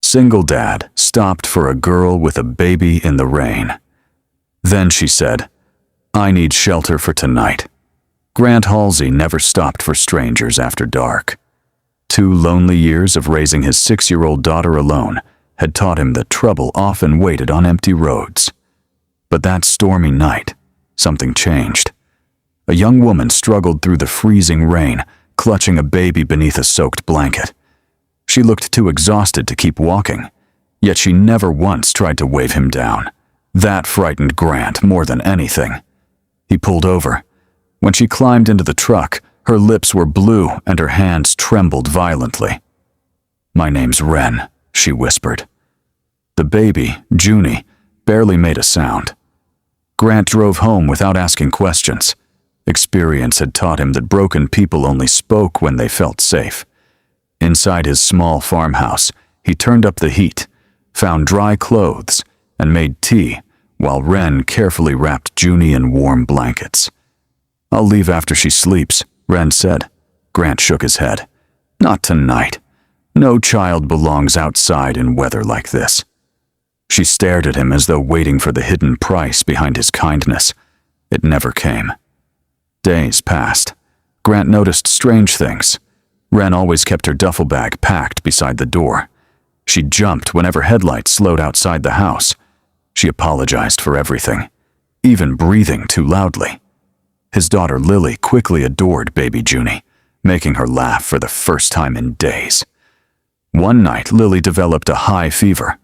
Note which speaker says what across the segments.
Speaker 1: single dad stopped for a girl with a baby in the rain. Then she said, "I need shelter for tonight." Grant Halsey never stopped for strangers after dark. 2 lonely years of raising his 6-year-old daughter alone had taught him that trouble often waited on empty roads. But that stormy night, something changed. A young woman struggled through the freezing rain, clutching a baby beneath a soaked blanket. She looked too exhausted to keep walking, yet she never once tried to wave him down. That frightened Grant more than anything. He pulled over. When she climbed into the truck, her lips were blue and her hands trembled violently. "My name's Wren," she whispered. The baby, Junie, barely made a sound. Grant drove home without asking questions. Experience had taught him that broken people only spoke when they felt safe. Inside his small farmhouse, he turned up the heat, found dry clothes, and made tea while Wren carefully wrapped Junie in warm blankets. "I'll leave after she sleeps," Wren said. Grant shook his head. "Not tonight. No child belongs outside in weather like this." She stared at him as though waiting for the hidden price behind his kindness. It never came. Days passed. Grant noticed strange things. Wren always kept her duffel bag packed beside the door. She jumped whenever headlights slowed outside the house. She apologized for everything, even breathing too loudly. His daughter Lily quickly adored baby Junie, making her laugh for the first time in days. One night, Lily developed a high fever.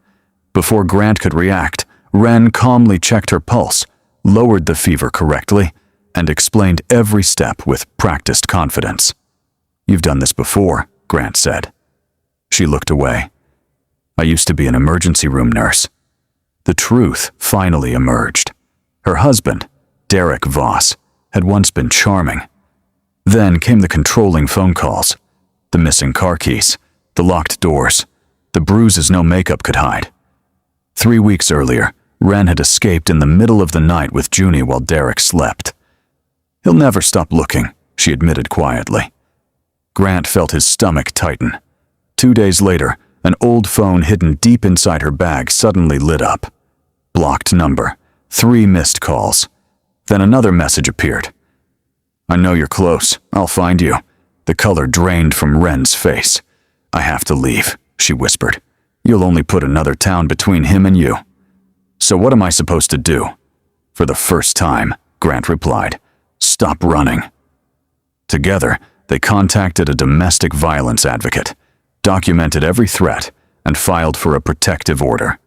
Speaker 1: Before Grant could react, Wren calmly checked her pulse, lowered the fever correctly, and explained every step with practiced confidence. "You've done this before," Grant said. She looked away. "I used to be an emergency room nurse." The truth finally emerged. Her husband, Derek Voss, had once been charming. Then came the controlling phone calls, the missing car keys, the locked doors, the bruises no makeup could hide. 3 weeks earlier, Wren had escaped in the middle of the night with Junie while Derek slept. "He'll never stop looking," she admitted quietly. Grant felt his stomach tighten. 2 days later, an old phone hidden deep inside her bag suddenly lit up. Blocked number, 3 missed calls. Then another message appeared. "I know you're close. I'll find you." The color drained from Wren's face. "I have to leave," she whispered. "You'll only put another town between him and you." "So what am I supposed to do?" "For the first time," Grant replied, "stop running." Together, they contacted a domestic violence advocate, documented every threat, and filed for a protective order.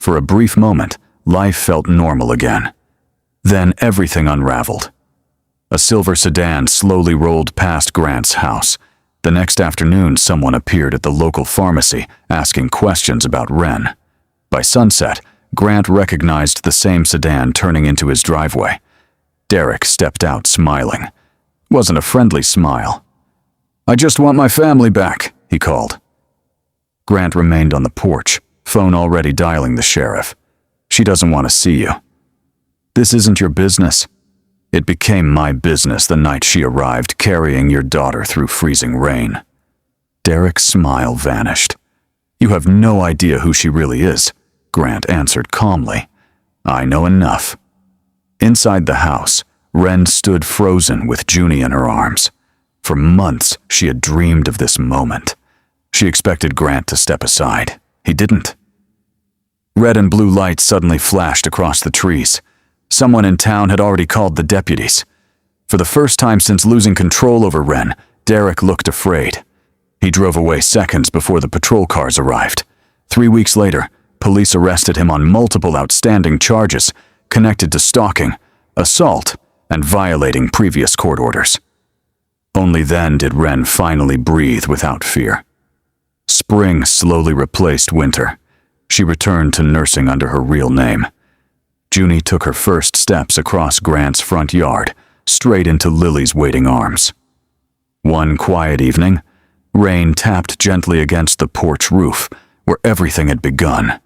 Speaker 1: For a brief moment, life felt normal again. Then everything unraveled. A silver sedan slowly rolled past Grant's house. The next afternoon, someone appeared at the local pharmacy asking questions about Wren. By sunset, Grant recognized the same sedan turning into his driveway. Derek stepped out smiling. It wasn't a friendly smile. "I just want my family back," he called. Grant remained on the porch, phone already dialing the sheriff. "She doesn't want to see you." "This isn't your business." "It became my business the night she arrived carrying your daughter through freezing rain." Derek's smile vanished. "You have no idea who she really is," Grant answered calmly. "I know enough." Inside the house, Wren stood frozen with Junie in her arms. For months, she had dreamed of this moment. She expected Grant to step aside. He didn't. Red and blue lights suddenly flashed across the trees. Someone in town had already called the deputies. For the first time since losing control over Wren, Derek looked afraid. He drove away seconds before the patrol cars arrived. 3 weeks later, police arrested him on multiple outstanding charges connected to stalking, assault, and violating previous court orders. Only then did Wren finally breathe without fear. Spring slowly replaced winter. She returned to nursing under her real name. Junie took her first steps across Grant's front yard, straight into Lily's waiting arms. One quiet evening, rain tapped gently against the porch roof, where everything had begun.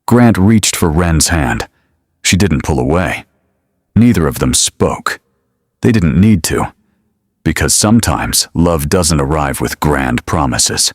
Speaker 1: Grant reached for Wren's hand. She didn't pull away. Neither of them spoke. They didn't need to, because sometimes love doesn't arrive with grand promises.